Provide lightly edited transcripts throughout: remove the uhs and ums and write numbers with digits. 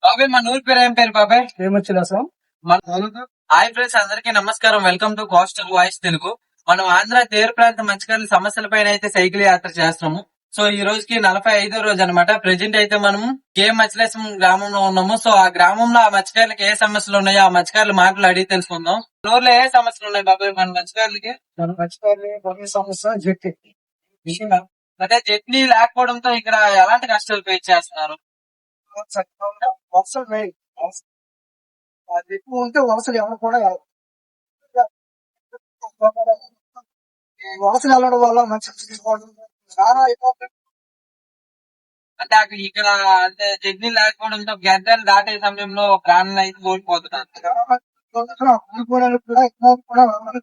బాబాయ్ మన ఊరి పేరు ఏం పేరు బాబాయ్? ఏమొచ్చిలాసం మన హాయ్ ఫ్రెండ్స్, అందరికీ నమస్కారం. Welcome to coastal voice Telugu. మనం ఆంధ్ర తీర ప్రాంత మత్స్యకారుల సమస్యలపైన అయితే సైకిల్ యాత్ర చేస్తున్నాము. సో ఈ రోజుకి 45వ రోజు అనమాట. ప్రెజెంట్ అయితే మనము కే మత్స్యలేశం గ్రామంలో ఉన్నాము. సో ఆ గ్రామంలో ఆ మత్స్యకారులకి ఏ సమస్యలు ఉన్నాయో ఆ మత్స్యకారులు మాటలు అడిగి తెలుసుకుందాం. ఊర్లో ఏ సమస్యలు ఉన్నాయి బాబాయ్ మన మత్స్యకారులకి? మన మర్చిపోయి కొన్ని సమస్య జట్టి అంటే జట్నీ లేకపోవడంతో ఇక్కడ ఎలాంటి కష్టాలు ఫేస్ చేస్తున్నారు? వలసలు వేయి అది ఎక్కువ ఉంటే వలసలు ఎవరు కూడా రాదు. ఈ వలసలు వెళ్ళడం వల్ల మంచి తీసుకోవడం చాలా ఎక్కువ. అంటే అక్కడ ఇక్కడ అంటే జట్నీ లేకపోవడంతో గడ్డలు దాటే సమయంలో ప్రాణాలు అయితే కోల్పోతున్నారు. కూలిపోవడానికి కూడా ఎక్కువ కూడా నామాలు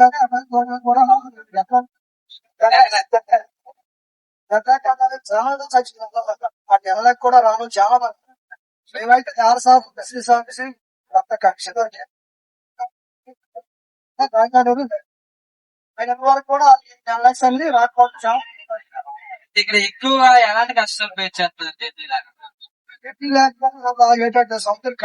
కానీ కూడా చాలా చచ్చిపోతుంది. ఆ నెలలకు కూడా రాను చాలా మంది మేమైతే 6 సార్లు బస్సు సాగేసి రక్త కక్షతో అయిన వరకు కూడా నెలలకు వెళ్ళి రాకపోవడం చాలా ఇక్కడ ఎక్కువ ఎలాంటి కష్టాలు ఫేస్ చేస్తున్నారు జట్నీ లేకపోతే? చెట్లు లేకపోతే సముద్రం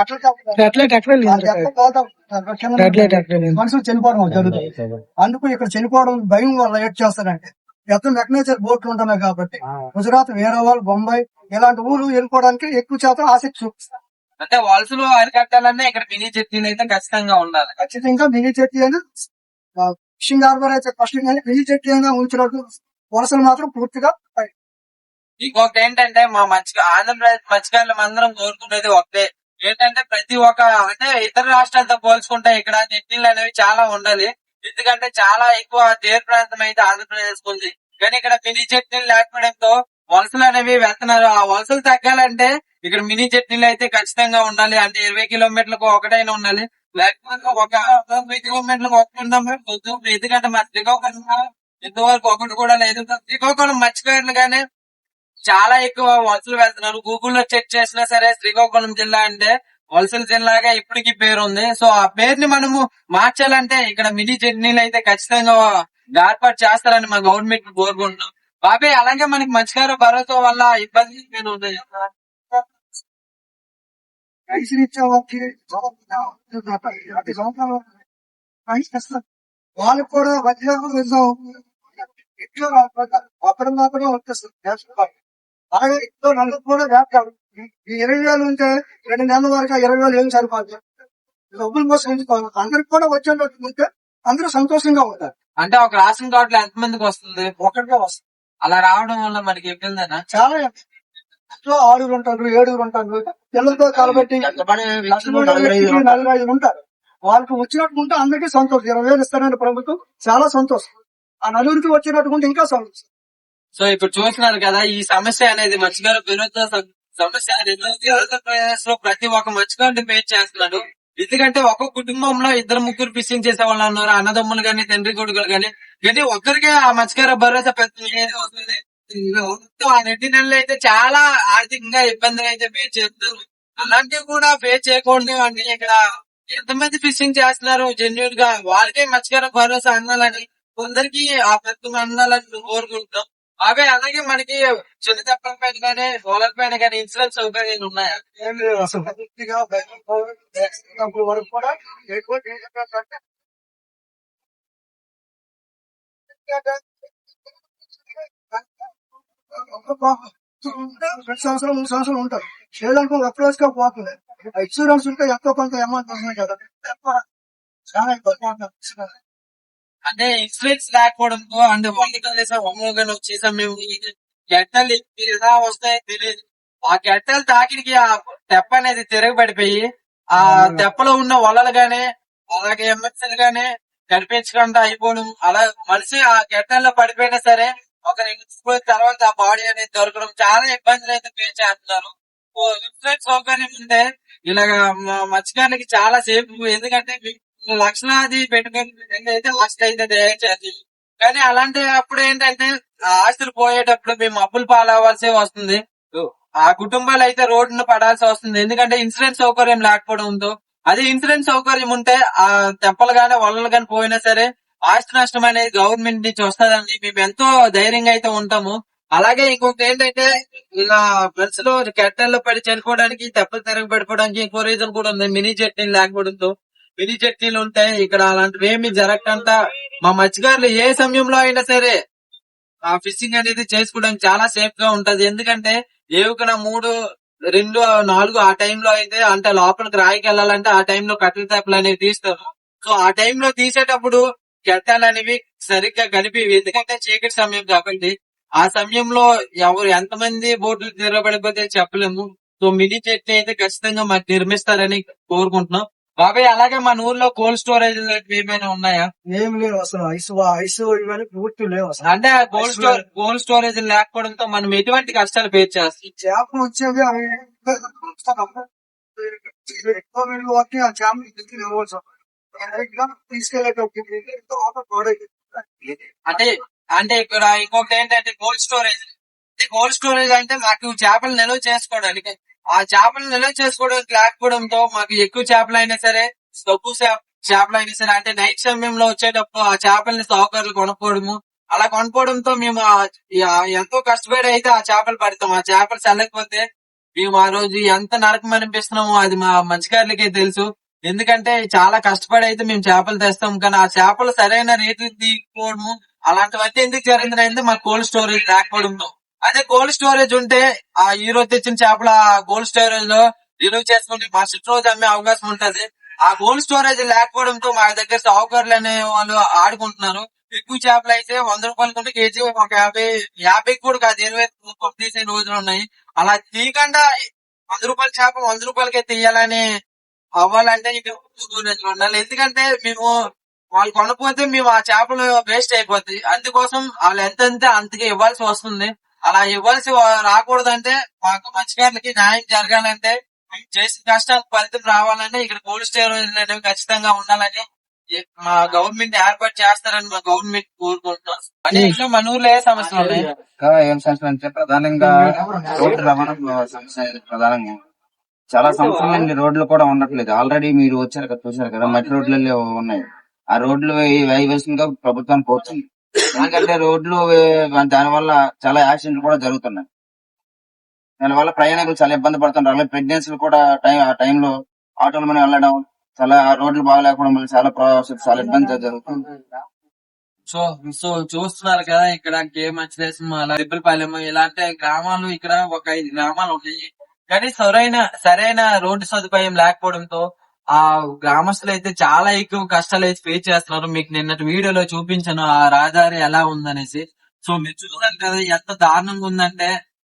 మనుషులు చనిపోవడం జరుగుతుంది. అందుకు ఇక్కడ చనిపోవడం భయం వల్ల ఏడ్ చేస్తారంటే ఎత్తు మెకనైజర్ బోట్లు ఉంటున్నాయి కాబట్టి గుజరాత్, వేరేవాల్, బొంబాయి ఇలాంటి ఊరు వెళ్ళిపోవడానికి ఎక్కువ శాతం ఆసక్తి చూపిస్తారు. అంటే వలసలు అరికట్టాలన్నా ఇక్కడ మినీ జట్నీలు అయితే ఖచ్చితంగా ఉండాలి. ఖచ్చితంగా మినీ చెట్టు అయినా ఫిషింగ్ హార్బర్ అయితే ఫస్ట్ మినీ చెట్టు అయినా ఉంచినట్టు వలసలు మాత్రం పూర్తిగా ఇంకొకటి ఏంటంటే మా ఆంధ్రప్రదేశ్ మత్స్యకారులు అందరం కోరుకునేది ఒకటే ఏంటంటే ప్రతి ఒక్క అంటే ఇతర రాష్ట్రాలతో పోల్చుకుంటే ఇక్కడ జట్నీలు అనేవి చాలా ఉండాలి. ఎందుకంటే చాలా ఎక్కువ తీర ప్రాంతం అయితే ఆంధ్రప్రదేశ్ ఉంది. కానీ ఇక్కడ మినీ చట్నీలు లేకపోవడంతో వలసలు అనేవి వెళ్తున్నారు. ఆ వలసలు తగ్గాలంటే ఇక్కడ మినీ చట్నీలు అయితే ఖచ్చితంగా ఉండాలి. అంటే 20 కిలోమీటర్లకు ఒకటైనా ఉండాలి. లేకపోతే ఒక 30 కిలోమీటర్లకు ఒకటి ఉందాం. ఎందుకంటే మా శ్రీకాకుళం ఇంతవరకు ఒకటి కూడా లేదు. శ్రీకాకుళం మత్స్యకారులు గానే చాలా ఎక్కువ వలసలు వెళ్తున్నారు. గూగుల్లో చెక్ చేసినా సరే శ్రీకాకుళం జిల్లా అంటే వలసల జిల్లాగా ఇప్పటికీ పేరు ఉంది. సో ఆ పేరుని మనము మార్చాలంటే ఇక్కడ మినీ చట్నీలు అయితే ఖచ్చితంగా ఏర్పాటు చేస్తారని మా గవర్నమెంట్ కోరుకుంటున్నాం. బాబాయ్ అలాగే మనకి మత్స్యకార భరోసా వల్ల ఇబ్బంది ఉన్నాయి. వాళ్ళకు కూడా ఇట్లా అప్పుడు మాత్రమే వచ్చేస్తుంది. అలాగే ఇంట్లో నలుగురు కూడా వేస్తాడు. ఈ 20,000 ఉంటే 2 నెలల వరకు 20,000 ఏం సరిపోతుంది. డబ్బుల కోసం ఎంచుకోవాలి. అందరికి కూడా వచ్చేటట్టు ఉంటే అందరూ సంతోషంగా ఉంటారు. అంటే ఒక రేషన్ కార్డులో ఎంత మందికి వస్తుంది? ఒకటిగా వస్తుంది. అలా రావడం వల్ల మనకి ఇబ్బందేనా? చాలా ఇంట్లో 6 ఉంటారు, 7 ఉంటారు. పిల్లలతో కలబెట్టి 45 ఉంటారు. వాళ్ళకి వచ్చినట్టు ఉంటే అందరికీ సంతోషం. 20,000 ఇస్తారని ప్రభుత్వం చాలా సంతోషం. ఆ నలుగురికి వచ్చినట్టుకుంటే ఇంకా సంతోషం. సో ఇప్పుడు చూస్తున్నారు కదా, ఈ సమస్య అనేది మత్స్యకార విరోధ సమస్య అనేది ఆంధ్రప్రదేశ్ లో ప్రతి ఒక్క మత్స్యకారుడు ఫేస్ చేస్తున్నాడు. ఎందుకంటే ఒక కుటుంబంలో 2-3 ఫిషింగ్ చేసే వాళ్ళు ఉన్నారు, అన్నదమ్ములు గాని తండ్రి కొడుకులు గాని. కానీ ఒక్కరికే ఆ మత్స్యకార భరోసా వస్తుంది. ఆ 2 నెలలు అయితే చాలా ఆర్థికంగా ఇబ్బందిని అయితే ఫేస్ చేస్తారు. అలాంటివి కూడా ఫేస్ చేయకూడదు అంటే ఇక్కడ ఎంతమంది ఫిషింగ్ చేస్తున్నారు జెన్యున్ గా వాళ్ళకే మత్స్యకార భరోసా అందాలని కొందరికి ఆ పెద్ద అందాలని కోరుకుంటాం. అవే అలాగే మనకి చిన్న తెప్పలపైన కానీ సోలర్ పైన కానీ ఇన్సూరెన్స్ సౌకర్యాలు ఉన్నాయా? ఏం లేదు అసలు. పూర్తిగా వరకు కూడా ఎక్కువ సంవత్సరం 3 సంవత్సరాలు ఉంటారు. చేయడానికి ఒక రోజు గా పోతుంది. ఇన్సూరెన్స్ ఉంటే ఎంతో కొంత అమౌంట్ వస్తుంది కదా. చాలా ఇబ్బంది. అంటే ఇన్సూరెన్స్ లేకపోవడంతో అంటే వాళ్ళు కలిసి హోమోగాని వచ్చేసాం మేము. గెట్టలు ఎలా వస్తాయో తెలియదు. ఆ గెట్టలు తాకిడికి ఆ తెప్ప అనేది తిరగబడిపోయి ఆ తెప్పలో ఉన్న వలలు గానీ అలాగే ఎమ్మెల్సీలు గానీ కనిపించకుండా అయిపోవడం, అలా మనిషి ఆ గెట్టల్లో పడిపోయినా సరే ఒక 2 తర్వాత ఆ బాడీ అనేది దొరకడం చాలా ఇబ్బందులు అయితే ఫేస్ చేస్తున్నారు. ఇన్సూరెన్స్ సౌకర్యం ఉంటే ఇలాగ మత్స్యకారులకి చాలా సేఫ్. ఎందుకంటే లక్షలాది పెట్టుకుని అయితే లాస్ట్ అయితే దయచేసి. కానీ అలాంటి అప్పుడు ఏంటంటే ఆస్తులు పోయేటప్పుడు మేము అప్పులు పాలవలసి వస్తుంది. ఆ కుటుంబాలు అయితే రోడ్డును పడాల్సి వస్తుంది. ఎందుకంటే ఇన్సూరెన్స్ సౌకర్యం లేకపోవడంతో. అదే ఇన్సూరెన్స్ సౌకర్యం ఉంటే ఆ తెప్పలు గానీ వలలు గానీ పోయినా సరే ఆస్తి నష్టం అనేది గవర్నమెంట్ నుంచి వస్తుందండి. మేము ఎంతో ధైర్యంగా అయితే ఉంటాము. అలాగే ఇంకొకటి ఏంటంటే ఇలా బస్ లో కెట్టల్లో పడి చనిపోవడానికి తెప్పలు తిరగ పడిపోవడానికి ఇంకో రీజన్ కూడా ఉంది. మినీ చట్నీలు లేకపోవడంతో. మినీ చట్నీలు ఉంటాయి ఇక్కడ అలాంటివి ఏమి జరగకుండా మా మత్స్యకారులు ఏ సమయంలో అయినా సరే ఆ ఫిషింగ్ అనేది చేసుకోవడానికి చాలా సేఫ్ గా ఉంటది. ఎందుకంటే ఏవుకన 3, 2, 4 ఆ టైంలో అయితే అంటే లోపలికి రాయికి వెళ్ళాలంటే ఆ టైంలో కట్టెల తెప్పలు అనేవి తీస్తారు. సో ఆ టైంలో తీసేటప్పుడు కెట్టాలు అనేవి సరిగ్గా కనిపివి. ఎందుకంటే చీకటి సమయం కాబట్టి ఆ సమయంలో ఎవరు ఎంతమంది బోట్లు తిరగబడిపోతే చెప్పలేము. సో మినీ చట్నీ అయితే ఖచ్చితంగా మాకు నిర్మిస్తారని కోరుకుంటున్నాం. బాబాయ్ అలాగే మన ఊర్లో కోల్డ్ స్టోరేజ్ లాంటివి ఏమైనా ఉన్నాయా? ఏం లేవు అసలు. ఐస్ ఇవన్నీ పూర్తి లేవు అసలు. అంటే కోల్డ్ స్టోరేజ్ లేకపోవడంతో మనం ఎటువంటి కష్టాలు ఫేస్ చేస్తాం. ఈ చేపలు వచ్చేవి అవి ఎక్కువ వీళ్ళు వచ్చి ఆ చేపలు తీసుకుని ఇవ్వచ్చు. తీసుకెళ్లేటప్పుడు అంటే అంటే ఇక్కడ ఇంకొకటి ఏంటంటే కోల్డ్ స్టోరేజ్ అంటే మాకు చేపలు నిల్వ చేసుకోవడానికి ఆ చేపలు నిల్వ చేసుకోవడానికి లేకపోవడంతో మాకు ఎక్కువ చేపలు అయినా సరే తక్కువ చేపలు అయినా సరే అంటే నైట్ సమయంలో వచ్చేటప్పుడు ఆ చేపల్ని సాగుకారులు కొనుక్కోవడము అలా కొనుక్కోవడంతో మేము ఎంతో కష్టపడి అయితే ఆ చేపలు పడతాం. ఆ చేపలు చల్లకపోతే మేము ఆ రోజు ఎంత నరకం అనిపిస్తున్నామో అది మా మత్స్యకారులకే తెలుసు. ఎందుకంటే చాలా కష్టపడి అయితే మేము చేపలు తెస్తాం కానీ ఆ చేపలు సరైన రేట్లు తీసుకోవడము అలాంటివన్నీ ఎందుకు జరిగిందంటే మా కోల్డ్ స్టోరేజ్ లేకపోవడంతో. అదే కోల్డ్ స్టోరేజ్ ఉంటే ఆ ఈ రోజు తెచ్చిన చేపల కోల్డ్ స్టోరేజ్ లో నిలువ చేసుకుంటే మా సిట్ రోజు అమ్మే అవకాశం ఉంటది. ఆ కోల్డ్ స్టోరేజ్ లేకపోవడంతో మా దగ్గర సాగుకారులు అనే వాళ్ళు ఆడుకుంటున్నారు. ఎక్కువ చేపలు అయితే 100 రూపాయలు కొంటే కేజీ ఒక 50 కూడా కాదు 20 తీసే రోజులు ఉన్నాయి. అలా తీయకుండా 100 రూపాయల చేప 100 రూపాయలకే తీయాలని అవ్వాలంటే ఇక స్టోరేజ్ లో ఉండాలి. ఎందుకంటే మేము వాళ్ళు కొనకపోతే మేము ఆ చేపలు వేస్ట్ అయిపోతాయి. అందుకోసం వాళ్ళు ఎంతంటే అంతకి ఇవ్వాల్సి వస్తుంది. అలా ఇవ్వాల్సి రాకూడదంటే మాకు మత్స్యకారులకి న్యాయం జరగాలంటే మేము చేసిన కష్టాలకు ఫలితం రావాలంటే ఇక్కడ కోల్డ్ స్టోరేజ్ అనేవి ఖచ్చితంగా ఉండాలని మా గవర్నమెంట్ ఏర్పాటు చేస్తారని మా గవర్నమెంట్ కోరుకుంటున్నాం. అంటే ఇంట్లో మన ఊర్లో ఏ సమస్యలు ఉన్నాయి? ఇంకా ఏం సమస్యలు అంటే ప్రధానంగా రోడ్డు రవాణా సమస్య అనేది ప్రధానంగా చాలా సంవత్సరాల నుండి రోడ్లు కూడా ఉండట్లేదు. ఆల్రెడీ మీరు వచ్చారు కదా, చూసారు కదా, మట్టి రోడ్లు ఉన్నాయి. ఆ రోడ్లు వేయవలసిందిగా ప్రభుత్వానికి కోరుతుంది. ఎందుకంటే రోడ్లు దానివల్ల చాలా యాక్సిడెంట్లు కూడా జరుగుతున్నాయి. దానివల్ల ప్రయాణికులు చాలా ఇబ్బంది పడుతున్నారు. అలాగే ప్రెగ్నెన్సీలు కూడా ఆ టైంలో ఆటోల మీద వెళ్ళడం, చాలా రోడ్లు బాగాలేకపోవడం వల్ల చాలా ఇబ్బంది జరుగుతుంది. సో చూస్తున్నారు కదా ఇక్కడ మత్స్యదేశం అలా రిబ్బలపాలెం ఇలాంటి గ్రామాలు ఇక్కడ ఒక 5 గ్రామాలు ఉన్నాయి. కానీ సరైన రోడ్డు సదుపాయం లేకపోవడంతో ఆ గ్రామస్తులు అయితే చాలా ఎక్కువ కష్టాలు అయితే ఫేస్ చేస్తున్నారు. మీకు నిన్నటి వీడియోలో చూపించాను ఆ రహదారి ఎలా ఉందనేసి. సో మీరు చూసారు కదా ఎంత దారుణంగా ఉందంటే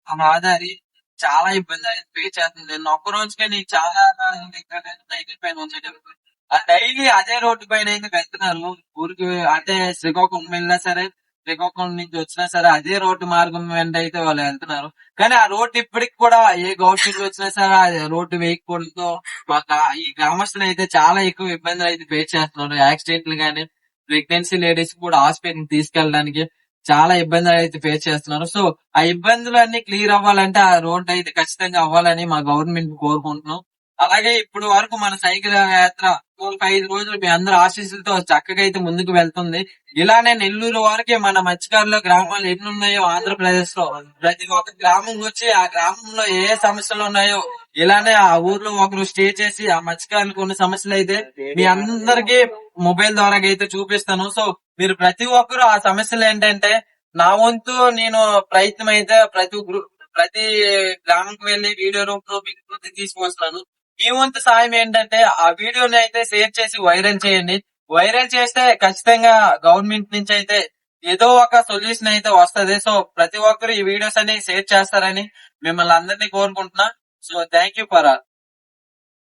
ఆ రహదారి చాలా ఇబ్బంది అయితే ఫేస్ చేస్తుంది. నిన్న ఒక్క రోజుకే నీకు చాలా సైకిల్ పైన వచ్చేటప్పుడు డైలీ అదే రోడ్డు పైన అయితే వెళ్తున్నారు. ఊరికి అంటే శ్రీకాకుళం వెళ్ళినా సరే శ్రీకాకుళం నుంచి వచ్చినా సరే అదే రోడ్డు మార్గం వెంట అయితే వాళ్ళు వెళ్తున్నారు. కానీ ఆ రోడ్డు ఇప్పటికి కూడా ఏ గవర్నమెంట్ వచ్చినా సరే ఆ రోడ్డు వేయకపోవడంతో ఈ గ్రామస్తులు అయితే చాలా ఎక్కువ ఇబ్బందులు అయితే ఫేస్ చేస్తున్నారు. యాక్సిడెంట్లు గానీ ప్రెగ్నెన్సీ లేడీస్ కూడా హాస్పిటల్ తీసుకెళ్ళడానికి చాలా ఇబ్బందులు అయితే ఫేస్ చేస్తున్నారు. సో ఆ ఇబ్బందులు అన్ని క్లియర్ అవ్వాలంటే ఆ రోడ్డు అయితే ఖచ్చితంగా అవ్వాలని మా గవర్నమెంట్ కోరుకుంటున్నాం. అలాగే ఇప్పుడు వరకు మన సైకిల్ యాత్ర 5 రోజులు మీ అందరి ఆశీస్సులతో చక్కగా అయితే ముందుకు వెళ్తుంది. ఇలానే నెల్లూరు వరకే మన మత్స్యకారుల గ్రామాలు ఎన్ని ఉన్నాయో ఆంధ్రప్రదేశ్ లో ప్రతి ఒక్క గ్రామం వచ్చి ఆ గ్రామంలో ఏ సమస్యలు ఉన్నాయో ఇలానే ఆ ఊర్లో ఒకరు స్టే చేసి ఆ మత్స్యకారులకు ఉన్న సమస్యలు అయితే మీ అందరికి మొబైల్ ద్వారా అయితే చూపిస్తాను. సో మీరు ప్రతి ఒక్కరు ఆ సమస్యలు ఏంటంటే నా వంతు నేను ప్రయత్నం అయితే ప్రతి గ్రామంకి వెళ్లి వీడియో రూపంలో మీకు తీసుకొస్తాను. మీ వంతు సాయం ఏంటంటే ఆ వీడియోని అయితే షేర్ చేసి వైరల్ చేయండి. వైరల్ చేస్తే ఖచ్చితంగా గవర్నమెంట్ నుంచి అయితే ఏదో ఒక సొల్యూషన్ అయితే వస్తది. సో ప్రతి ఒక్కరు ఈ వీడియోస్ అన్ని షేర్ చేస్తారని మిమ్మల్ని అందరినీ కోరుకుంటున్నా. So thank you for all.